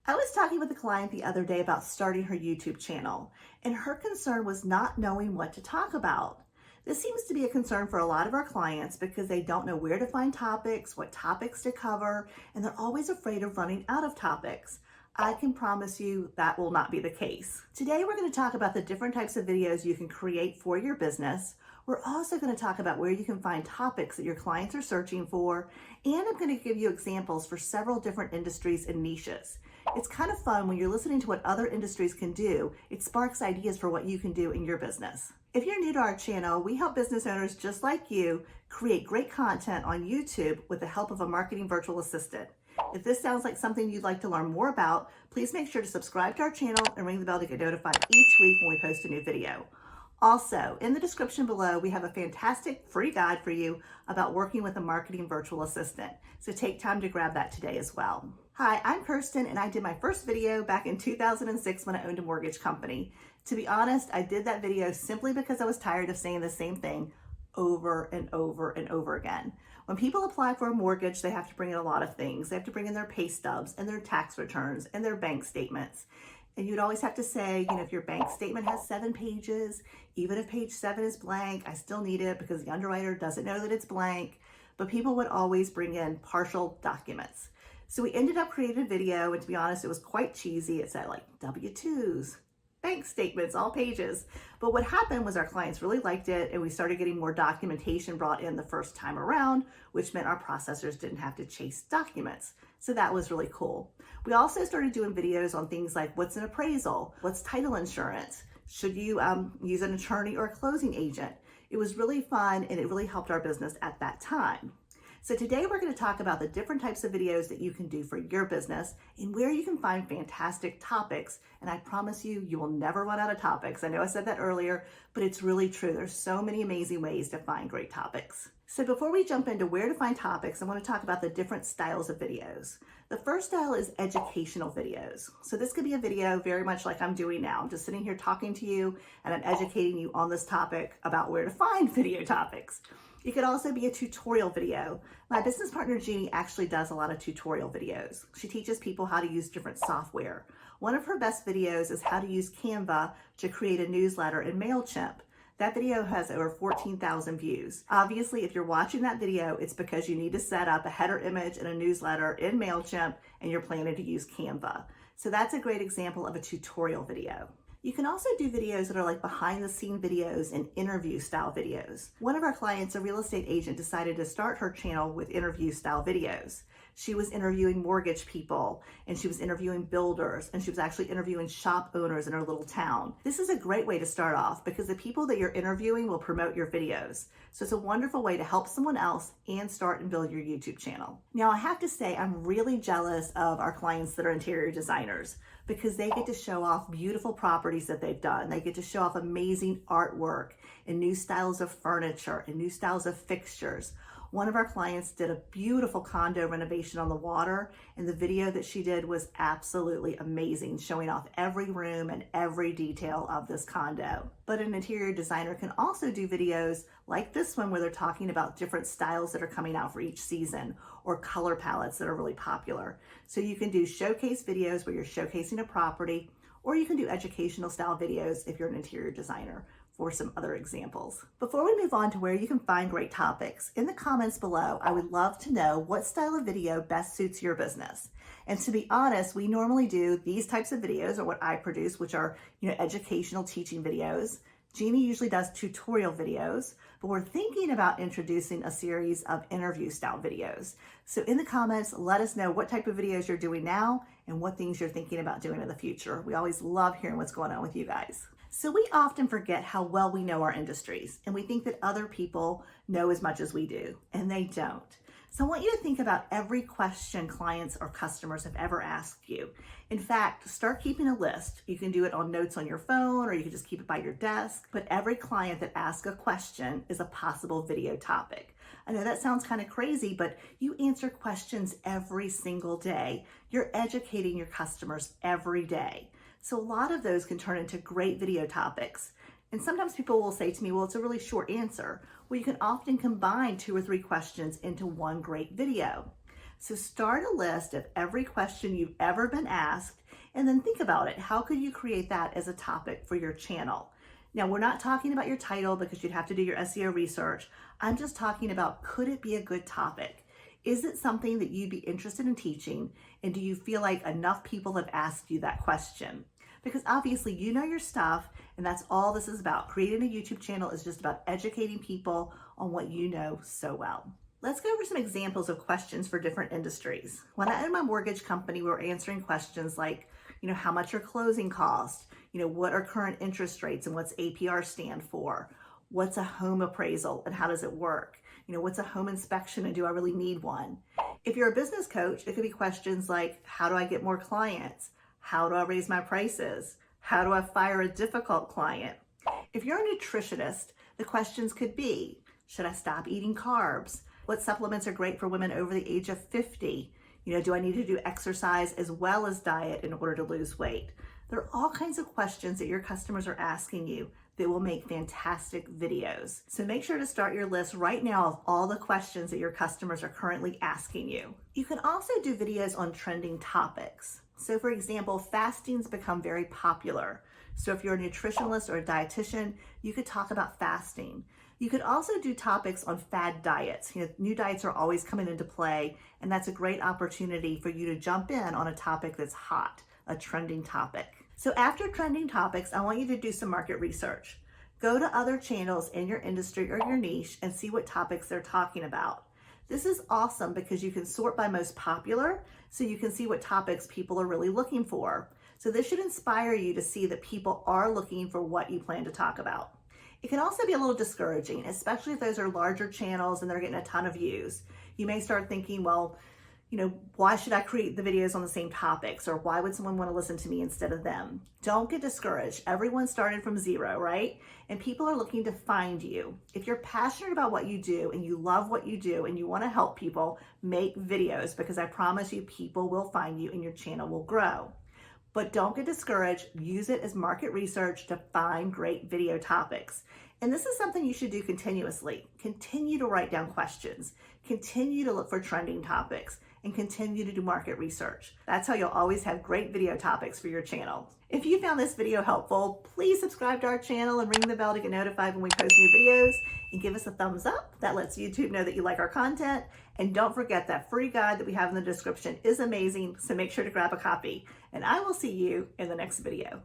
I was talking with a client the other day about starting her YouTube channel, and her concern was not knowing what to talk about. This seems to be a concern for a lot of our clients because they don't know where to find topics, what topics to cover, and they're always afraid of running out of topics. I can promise you that will not be the case. Today, we're going to talk about the different types of videos you can create for your business. We're also going to talk about where you can find topics that your clients are searching for, and I'm going to give you examples for several different industries and niches. It's kind of fun when you're listening to what other industries can do. It sparks ideas for what you can do in your business. If you're new to our channel, we help business owners just like you create great content on YouTube with the help of a marketing virtual assistant. If this sounds like something you'd like to learn more about, please make sure to subscribe to our channel and ring the bell to get notified each week when we post a new video. Also, in the description below, we have a fantastic free guide for you about working with a marketing virtual assistant. So take time to grab that today as well. Hi, I'm Kirsten, and I did my first video back in 2006 when I owned a mortgage company. To be honest, I did that video simply because I was tired of saying the same thing over and over and over again. When people apply for a mortgage, they have to bring in a lot of things. They have to bring in their pay stubs and their tax returns and their bank statements. And you'd always have to say, if your bank statement has 7 pages, even if page 7 is blank, I still need it because the underwriter doesn't know that it's blank. But people would always bring in partial documents. So we ended up creating a video, and to be honest, it was quite cheesy. It said like W-2s, bank statements, all pages. But what happened was our clients really liked it, and we started getting more documentation brought in the first time around, which meant our processors didn't have to chase documents. So that was really cool. We also started doing videos on things like what's an appraisal, what's title insurance, should you use an attorney or a closing agent. It was really fun, and it really helped our business at that time. So today we're going to talk about the different types of videos that you can do for your business and where you can find fantastic topics. And I promise you, you will never run out of topics. I know I said that earlier, but it's really true. There's so many amazing ways to find great topics. So before we jump into where to find topics, I want to talk about the different styles of videos. The first style is educational videos. So this could be a video very much like I'm doing now. I'm just sitting here talking to you and I'm educating you on this topic about where to find video topics. It could also be a tutorial video. My business partner, Jeannie, actually does a lot of tutorial videos. She teaches people how to use different software. One of her best videos is how to use Canva to create a newsletter in MailChimp. That video has over 14,000 views. Obviously, if you're watching that video, it's because you need to set up a header image and a newsletter in MailChimp and you're planning to use Canva. So that's a great example of a tutorial video. You can also do videos that are like behind the scene videos and interview style videos. One of our clients, a real estate agent, decided to start her channel with interview style videos. She was interviewing mortgage people, and she was interviewing builders, and she was actually interviewing shop owners in her little town. This is a great way to start off because the people that you're interviewing will promote your videos. So it's a wonderful way to help someone else and start and build your YouTube channel. Now, I have to say, I'm really jealous of our clients that are interior designers because they get to show off beautiful properties that they've done. They get to show off amazing artwork and new styles of furniture and new styles of fixtures. One of our clients did a beautiful condo renovation on the water, and the video that she did was absolutely amazing, showing off every room and every detail of this condo. But an interior designer can also do videos like this one where they're talking about different styles that are coming out for each season or color palettes that are really popular. So you can do showcase videos where you're showcasing a property, or you can do educational style videos if you're an interior designer. For some other examples. Before we move on to where you can find great topics, in the comments below, I would love to know what style of video best suits your business. And to be honest, we normally do these types of videos, or what I produce, which are educational teaching videos. Jeannie usually does tutorial videos, but we're thinking about introducing a series of interview style videos. So in the comments, let us know what type of videos you're doing now and what things you're thinking about doing in the future. We always love hearing what's going on with you guys. So we often forget how well we know our industries, and we think that other people know as much as we do, and they don't. So I want you to think about every question clients or customers have ever asked you. In fact, start keeping a list. You can do it on notes on your phone, or you can just keep it by your desk, but every client that asks a question is a possible video topic. I know that sounds kind of crazy, but you answer questions every single day. You're educating your customers every day. So a lot of those can turn into great video topics. And sometimes people will say to me, well, it's a really short answer. Well, you can often combine 2 or 3 questions into one great video. So start a list of every question you've ever been asked and then think about it. How could you create that as a topic for your channel? Now, we're not talking about your title because you'd have to do your SEO research. I'm just talking about, could it be a good topic? Is it something that you'd be interested in teaching? And do you feel like enough people have asked you that question? Because obviously you know your stuff, and that's all this is about. Creating a YouTube channel is just about educating people on what you know so well. Let's go over some examples of questions for different industries. When I owned my mortgage company, we were answering questions like, how much your closing cost? What are current interest rates and what's APR stand for? What's a home appraisal and how does it work? What's a home inspection and do I really need one? If you're a business coach, it could be questions like, how do I get more clients? How do I raise my prices? How do I fire a difficult client? If you're a nutritionist, the questions could be, should I stop eating carbs? What supplements are great for women over the age of 50? Do I need to do exercise as well as diet in order to lose weight? There are all kinds of questions that your customers are asking you that will make fantastic videos. So make sure to start your list right now of all the questions that your customers are currently asking you. You can also do videos on trending topics. So for example, fasting's become very popular. So if you're a nutritionist or a dietitian, you could talk about fasting. You could also do topics on fad diets. New diets are always coming into play, and that's a great opportunity for you to jump in on a topic that's hot, a trending topic. So after trending topics, I want you to do some market research. Go to other channels in your industry or your niche and see what topics they're talking about. This is awesome because you can sort by most popular, so you can see what topics people are really looking for. So this should inspire you to see that people are looking for what you plan to talk about. It can also be a little discouraging, especially if those are larger channels and they're getting a ton of views. You may start thinking, well, why should I create the videos on the same topics? Or why would someone want to listen to me instead of them? Don't get discouraged. Everyone started from zero, right? And people are looking to find you. If you're passionate about what you do and you love what you do and you want to help people, make videos, because I promise you people will find you and your channel will grow. But don't get discouraged. Use it as market research to find great video topics. And this is something you should do continuously. Continue to write down questions. Continue to look for trending topics and continue to do market research. That's how you'll always have great video topics for your channel. If you found this video helpful, please subscribe to our channel and ring the bell to get notified when we post new videos, and give us a thumbs up. That lets YouTube know that you like our content. And don't forget that free guide that we have in the description is amazing, so make sure to grab a copy. And I will see you in the next video.